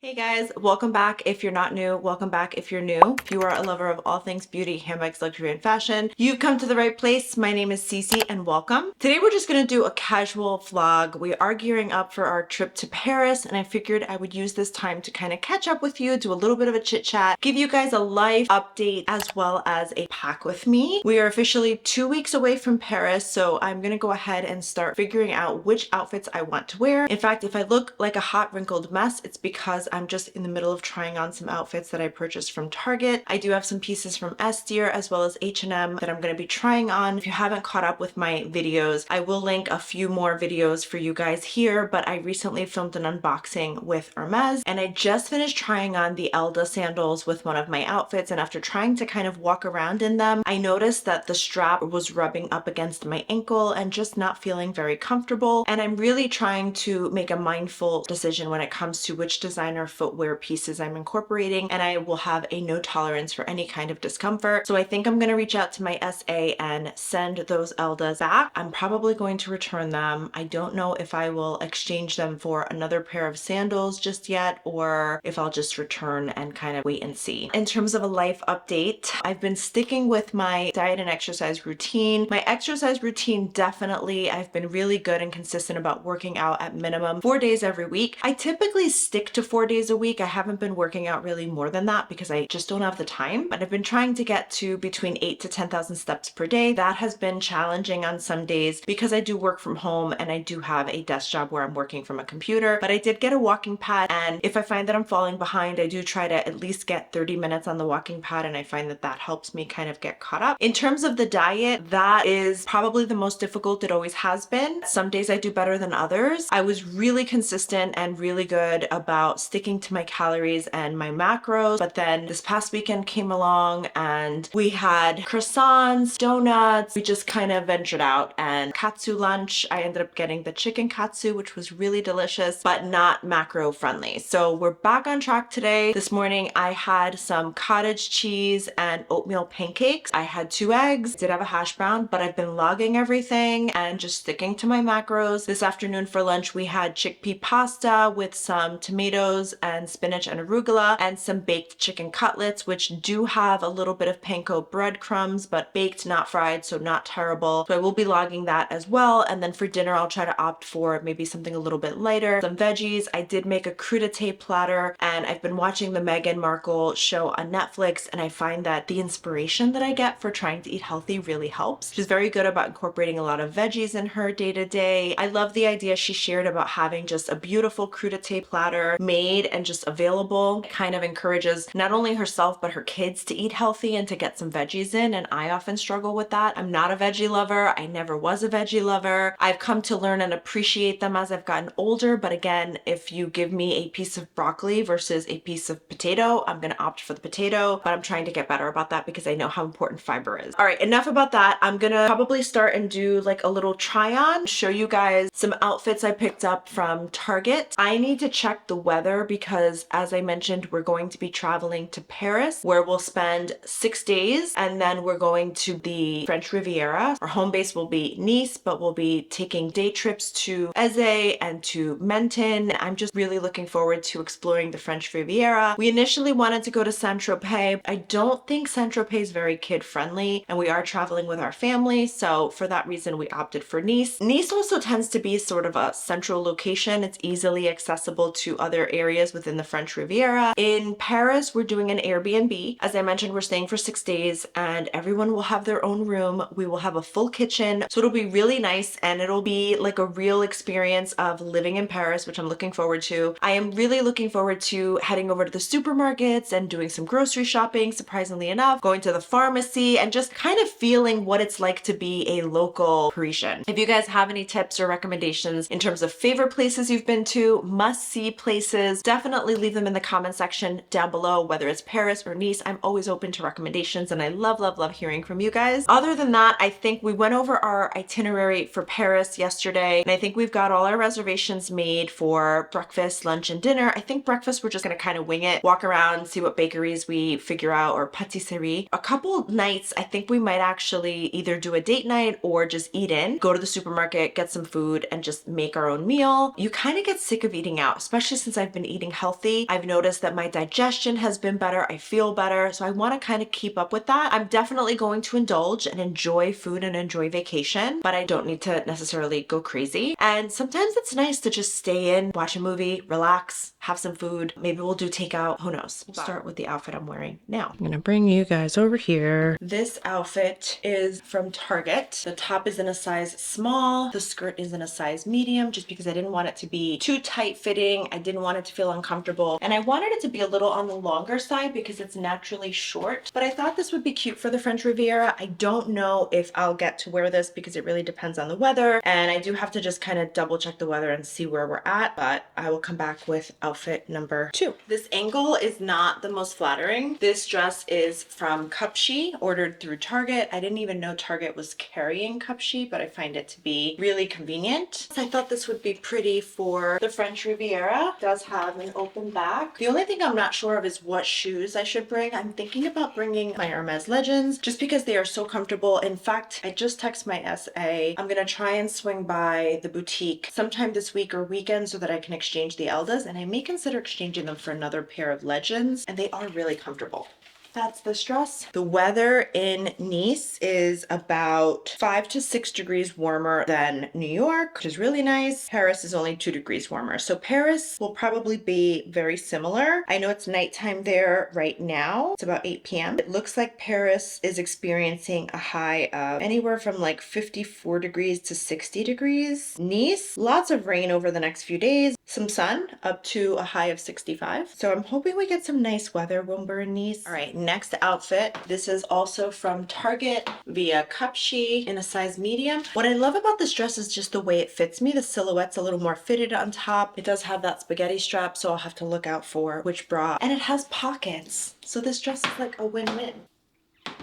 Hey guys, welcome back. If you're not new, welcome back if you're new. If you are a lover of all things beauty, handbags, luxury, and fashion, you've come to the right place. My name is Cece and welcome. Today we're just gonna do a casual vlog. We are gearing up for our trip to Paris and I figured I would use this time to kind of catch up with you, do a little bit of a chit chat, give you guys a life update as well as a pack with me. We are officially 2 weeks away from Paris, so I'm gonna go ahead and start figuring out which outfits I want to wear. In fact, if I look like a hot wrinkled mess, it's because I'm just in the middle of trying on some outfits that I purchased from Target. I do have some pieces from S.Deer as well as H&M that I'm going to be trying on. If you haven't caught up with my videos, I will link a few more videos for you guys here, but I recently filmed an unboxing with Hermès and I just finished trying on the Elda sandals with one of my outfits, and after trying to kind of walk around in them, I noticed that the strap was rubbing up against my ankle and just not feeling very comfortable, and I'm really trying to make a mindful decision when it comes to which designer footwear pieces I'm incorporating, and I will have a no tolerance for any kind of discomfort. So I think I'm going to reach out to my SA and send those Eldas back. I'm probably going to return them. I don't know if I will exchange them for another pair of sandals just yet, or if I'll just return and kind of wait and see. In terms of a life update, I've been sticking with my diet and exercise routine. My exercise routine, definitely, I've been really good and consistent about working out at minimum 4 days every week. I typically stick to 4 days a week. I haven't been working out really more than that because I just don't have the time, but I've been trying to get to between 8 to 10,000 steps per day. That has been challenging on some days because I do work from home and I do have a desk job where I'm working from a computer, but I did get a walking pad, and if I find that I'm falling behind, I do try to at least get 30 minutes on the walking pad, and I find that that helps me kind of get caught up. In terms of the diet, that is probably the most difficult. It always has been. Some days I do better than others. I was really consistent and really good about sticking to my calories and my macros, but then this past weekend came along and we had croissants, donuts. We just kind of ventured out, and katsu lunch, I ended up getting the chicken katsu, which was really delicious but not macro friendly. So we're back on track today. This morning I had some cottage cheese and oatmeal pancakes. I had 2 eggs, did have a hash brown, but I've been logging everything and just sticking to my macros. This afternoon for lunch we had chickpea pasta with some tomatoes and spinach and arugula and some baked chicken cutlets, which do have a little bit of panko breadcrumbs, but baked, not fried, so not terrible. So I will be logging that as well. And then for dinner I'll try to opt for maybe something a little bit lighter, some veggies. I did make a crudité platter, and I've been watching the Meghan Markle show on Netflix, and I find that the inspiration that I get for trying to eat healthy really helps. She's very good about incorporating a lot of veggies in her day-to-day. I love the idea she shared about having just a beautiful crudité platter made and just available. It kind of encourages not only herself but her kids to eat healthy and to get some veggies in, and I often struggle with that. I'm not a veggie lover. I never was a veggie lover. I've come to learn and appreciate them as I've gotten older, but again, if you give me a piece of broccoli versus a piece of potato, I'm gonna opt for the potato, but I'm trying to get better about that because I know how important fiber is. All right, enough about that. I'm gonna probably start and do like a little try on, show you guys some outfits I picked up from Target. I need to check the weather because, as I mentioned, we're going to be traveling to Paris, where we'll spend 6 days, and then we're going to the French Riviera. Our home base will be Nice, but we'll be taking day trips to Eze and to Menton. I'm just really looking forward to exploring the French Riviera. We initially wanted to go to Saint-Tropez. I don't think Saint-Tropez is very kid friendly, and we are traveling with our family, so for that reason we opted for Nice. Nice also tends to be sort of a central location. It's easily accessible to other areas within the French Riviera. In Paris, we're doing an Airbnb. As I mentioned, we're staying for 6 days and everyone will have their own room. We will have a full kitchen, so it'll be really nice and it'll be like a real experience of living in Paris, which I'm looking forward to. I am really looking forward to heading over to the supermarkets and doing some grocery shopping, surprisingly enough, going to the pharmacy and just kind of feeling what it's like to be a local Parisian. If you guys have any tips or recommendations in terms of favorite places you've been to, must-see places, definitely leave them in the comment section down below, whether it's Paris or Nice. I'm always open to recommendations and I love, love, love hearing from you guys. Other than that, I think we went over our itinerary for Paris yesterday, and I think we've got all our reservations made for breakfast, lunch, and dinner. I think breakfast we're just gonna kind of wing it, walk around, see what bakeries we figure out, or patisserie. A couple nights, I think we might actually either do a date night or just eat in, go to the supermarket, get some food, and just make our own meal. You kind of get sick of eating out, especially since I've been eating healthy. I've noticed that my digestion has been better. I feel better. So I want to kind of keep up with that. I'm definitely going to indulge and enjoy food and enjoy vacation, but I don't need to necessarily go crazy. And sometimes it's nice to just stay in, watch a movie, relax, have some food. Maybe we'll do takeout. Who knows? We'll start with the outfit I'm wearing now. I'm gonna bring you guys over here. This outfit is from Target. The top is in a size small. The skirt is in a size medium, just because I didn't want it to be too tight fitting. I didn't want it to feel uncomfortable. And I wanted it to be a little on the longer side because it's naturally short. But I thought this would be cute for the French Riviera. I don't know if I'll get to wear this because it really depends on the weather. And I do have to just kind of double check the weather and see where we're at. But I will come back with outfit number 2. This angle is not the most flattering. This dress is from Cupshe, ordered through Target. I didn't even know Target was carrying Cupshe, but I find it to be really convenient. So I thought this would be pretty for the French Riviera. It does have an open back. The only thing I'm not sure of is what shoes I should bring. I'm thinking about bringing my Hermès Legends just because they are so comfortable. In fact, I just texted my SA. I'm gonna try and swing by the boutique sometime this week or weekend so that I can exchange the Eldas, and I may consider exchanging them for another pair of Legends, and they are really comfortable. That's this dress. The weather in Nice is about 5 to 6 degrees warmer than New York, which is really nice. Paris is only 2 degrees warmer. So Paris will probably be very similar. I know it's nighttime there right now. It's about 8 p.m. It looks like Paris is experiencing a high of anywhere from like 54 degrees to 60 degrees. Nice, lots of rain over the next few days. Some sun up to a high of 65. So I'm hoping we get some nice weather when we're in Nice. All right, next outfit. This is also from Target via Cupshe in a size medium. What I love about this dress is just the way it fits me. The silhouette's a little more fitted on top. It does have that spaghetti strap, so I'll have to look out for which bra. And it has pockets. So this dress is like a win-win.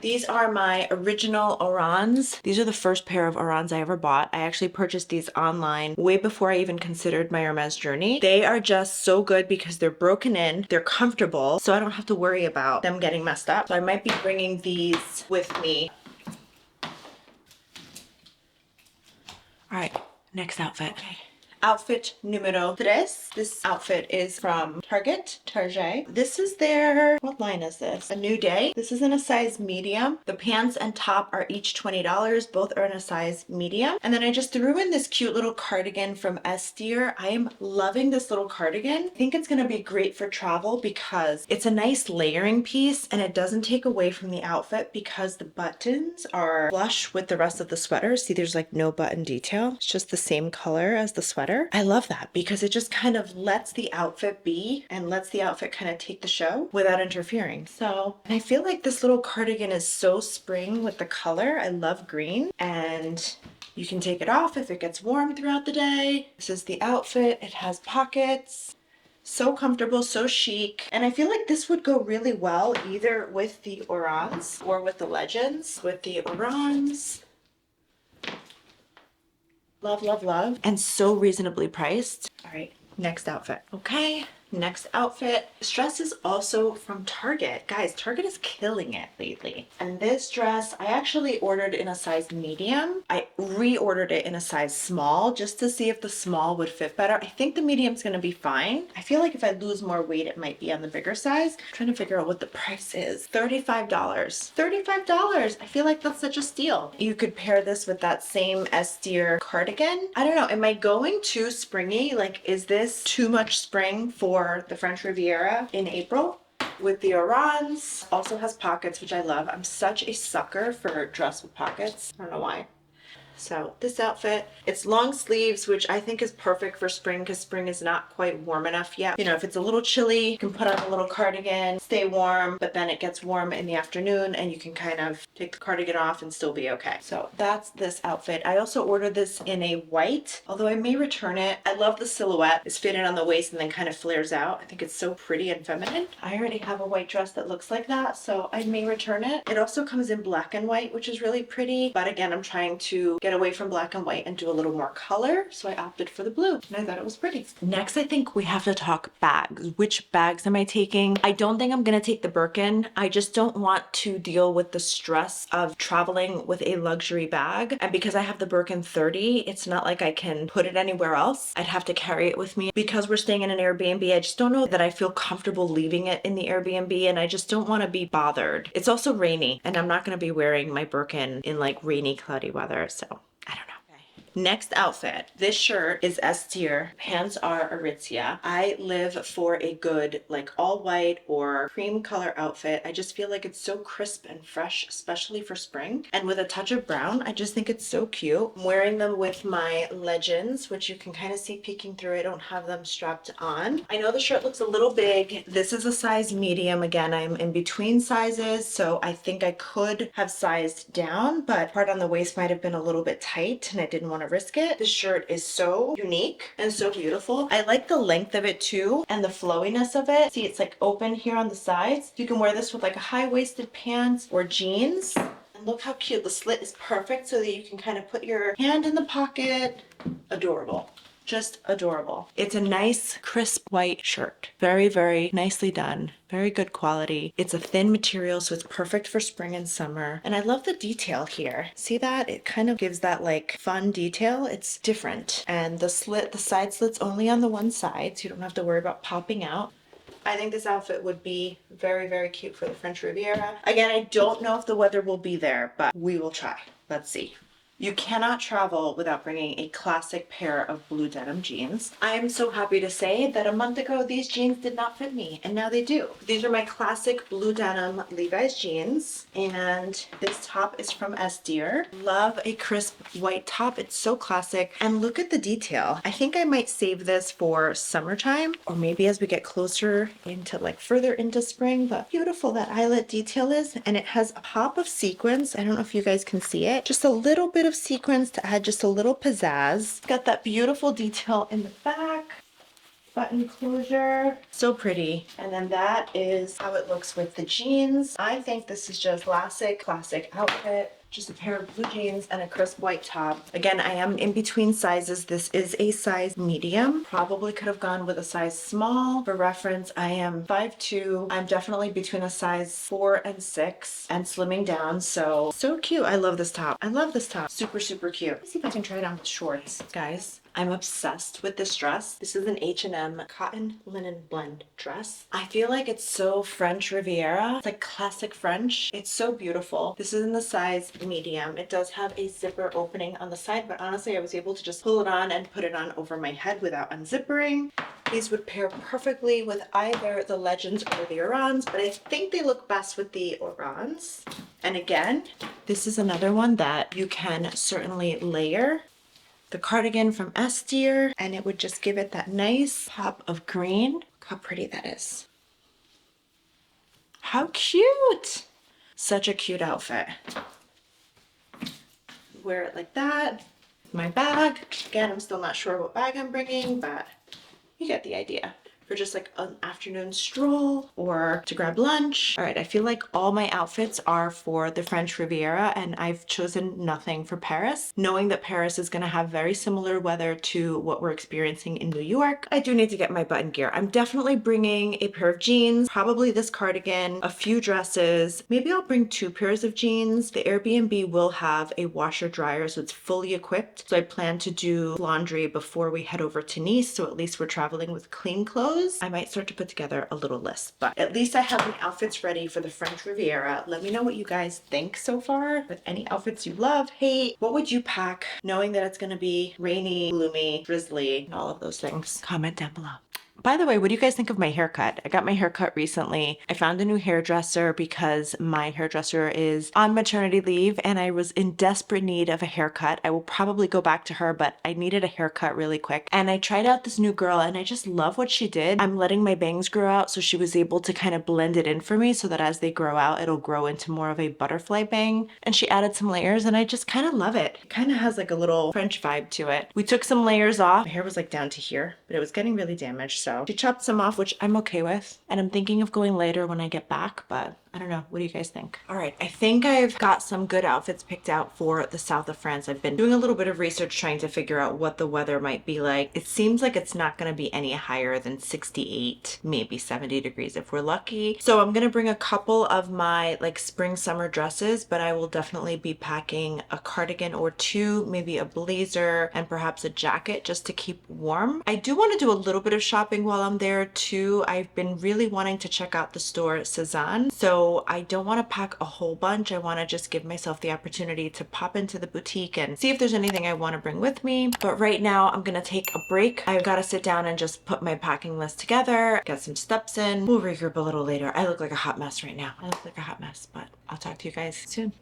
These are my original Orans. These are the first pair of Orans I ever bought. I actually purchased these online way before I even considered my Hermès journey. They are just so good because they're broken in, they're comfortable, so I don't have to worry about them getting messed up. So I might be bringing these with me. All right, next outfit. Okay. Outfit numero 3. This outfit is from Target. This is their, what line is this? A New Day. This is in a size medium. The pants and top are each $20. Both are in a size medium. And then I just threw in this cute little cardigan from S.Deer. I am loving this little cardigan. I think it's going to be great for travel because it's a nice layering piece and it doesn't take away from the outfit because the buttons are flush with the rest of the sweater. See, there's like no button detail. It's just the same color as the sweater. I love that because it just kind of lets the outfit be and lets the outfit kind of take the show without interfering. So, and I feel like this little cardigan is so spring with the color. I love green, and you can take it off if it gets warm throughout the day. This is the outfit. It has pockets. So comfortable, so chic. And I feel like this would go really well either with the Orans or with the Legends. With the Orans, love, love, love. And so reasonably priced. All right, next outfit. Okay, next outfit. This dress is also from Target. Guys, Target is killing it lately. And this dress, I actually ordered in a size medium. I reordered it in a size small just to see if the small would fit better. I think the medium's gonna be fine. I feel like if I lose more weight, it might be on the bigger size. I'm trying to figure out what the price is. $35. $35. I feel like that's such a steal. You could pair this with that same S.Deer cardigan. I don't know, am I going too springy? Like, is this too much spring for the French Riviera in April? With the Orans, also has pockets, which I love. I'm such a sucker for a dress with pockets. I don't know why. So this outfit, it's long sleeves, which I think is perfect for spring because spring is not quite warm enough yet. You know, if it's a little chilly, you can put on a little cardigan, stay warm, but then it gets warm in the afternoon and you can kind of take the cardigan off and still be okay. So that's this outfit. I also ordered this in a white, although I may return it. I love the silhouette. It's fitted on the waist and then kind of flares out. I think it's so pretty and feminine. I already have a white dress that looks like that, so I may return it. It also comes in black and white, which is really pretty. But again, I'm trying to get get away from black and white and do a little more color. So I opted for the blue and I thought it was pretty. Next, I think we have to talk bags. Which bags am I taking? I don't think I'm gonna take the Birkin. I just don't want to deal with the stress of traveling with a luxury bag. And because I have the Birkin 30, it's not like I can put it anywhere else. I'd have to carry it with me. Because we're staying in an Airbnb, I just don't know that I feel comfortable leaving it in the Airbnb, and I just don't want to be bothered. It's also rainy and I'm not going to be wearing my Birkin in like rainy, cloudy weather, so I don't know. Next outfit. This shirt is S.Deer. Pants are Aritzia. I live for a good like all white or cream color outfit. I just feel like it's so crisp and fresh, especially for spring. And with a touch of brown, I just think it's so cute. I'm wearing them with my Legends, which you can kind of see peeking through. I don't have them strapped on. I know the shirt looks a little big. This is a size medium. Again, I'm in between sizes, so I think I could have sized down, but part on the waist might have been a little bit tight and I didn't want to risk it. This shirt is so unique and so beautiful. I like the length of it too and the flowiness of it. See, it's like open here on the sides. You can wear this with like a high-waisted pants or jeans. And look how cute. The slit is perfect so that you can kind of put your hand in the pocket. Adorable. Just adorable. It's a nice crisp white shirt. Very, very nicely done. Very good quality. It's a thin material, so it's perfect for spring and summer. And I love the detail here. See that? It kind of gives that like fun detail. It's different. And the side slit's only on the one side, so you don't have to worry about popping out. I think this outfit would be very, very cute for the French Riviera. Again, I don't know if the weather will be there, but we will try. Let's see. You cannot travel without bringing a classic pair of blue denim jeans. I am so happy to say that a month ago, these jeans did not fit me, and now they do. These are my classic blue denim Levi's jeans, and this top is from S.Deer. Love a crisp white top. It's so classic, and look at the detail. I think I might save this for summertime, or maybe as we get closer into like further into spring, but beautiful that eyelet detail is, and it has a pop of sequins. I don't know if you guys can see it. Just a little bit of sequins to add just a little pizzazz. Got that beautiful detail in the back. Button closure. So pretty. And then that is how it looks with the jeans. I think this is just classic outfit. Just a pair of blue jeans and a crisp white top. Again, I am in between sizes. This is a size medium. Probably could have gone with a size small. For reference, I am 5'2". I'm definitely between a size 4 and 6 and slimming down. So cute. I love this top. I love this top. Super, super cute. Let's see if I can try it on with shorts, guys. I'm obsessed with this dress. This is an H&M cotton linen blend dress. I feel like it's so French Riviera. It's like classic French. It's so beautiful. This is in the size medium. It does have a zipper opening on the side, but honestly, I was able to just pull it on and put it on over my head without unzippering. These would pair perfectly with either the Legends or the Orans, but I think they look best with the Orans. And again, this is another one that you can certainly layer. The cardigan from S.Deer, and it would just give it that nice pop of green. Look how pretty that is. How cute! Such a cute outfit. Wear it like that. My bag. Again, I'm still not sure what bag I'm bringing, but you get the idea. For just like an afternoon stroll or to grab lunch. All right, I feel like all my outfits are for the French Riviera and I've chosen nothing for Paris. Knowing that Paris is gonna have very similar weather to what we're experiencing in New York, I do need to get my button gear. I'm definitely bringing a pair of jeans, probably this cardigan, a few dresses. Maybe I'll bring 2 pairs of jeans. The Airbnb will have a washer dryer, so it's fully equipped. So I plan to do laundry before we head over to Nice, so at least we're traveling with clean clothes. I might start to put together a little list, but at least I have my outfits ready for the French Riviera. Let me know what you guys think so far. With any outfits you love, hate, what would you pack knowing that it's going to be rainy, gloomy, drizzly, and all of those things? Comment down below. By the way, what do you guys think of my haircut? I got my haircut recently. I found a new hairdresser because my hairdresser is on maternity leave and I was in desperate need of a haircut. I will probably go back to her, but I needed a haircut really quick. And I tried out this new girl and I just love what she did. I'm letting my bangs grow out so she was able to kind of blend it in for me so that as they grow out, it'll grow into more of a butterfly bang. And she added some layers and I just kind of love it. It kind of has like a little French vibe to it. We took some layers off. My hair was like down to here, but it was getting really damaged. So she chopped some off, which I'm okay with. And I'm thinking of going later when I get back, but I don't know. What do you guys think? All right, I think I've got some good outfits picked out for the south of France. I've been doing a little bit of research trying to figure out what the weather might be like. It seems like it's not going to be any higher than 68, maybe 70 degrees if we're lucky. So I'm going to bring a couple of my like spring summer dresses, but I will definitely be packing a cardigan or two, maybe a blazer and perhaps a jacket just to keep warm. I do want to do a little bit of shopping while I'm there too. I've been really wanting to check out the store Cezanne. So I don't want to pack a whole bunch. I want to just give myself the opportunity to pop into the boutique and see if there's anything I want to bring with me. But right now I'm going to take a break. I've got to sit down and just put my packing list together, get some steps in. We'll regroup a little later. I look like a hot mess right now. I look like a hot mess, but I'll talk to you guys soon.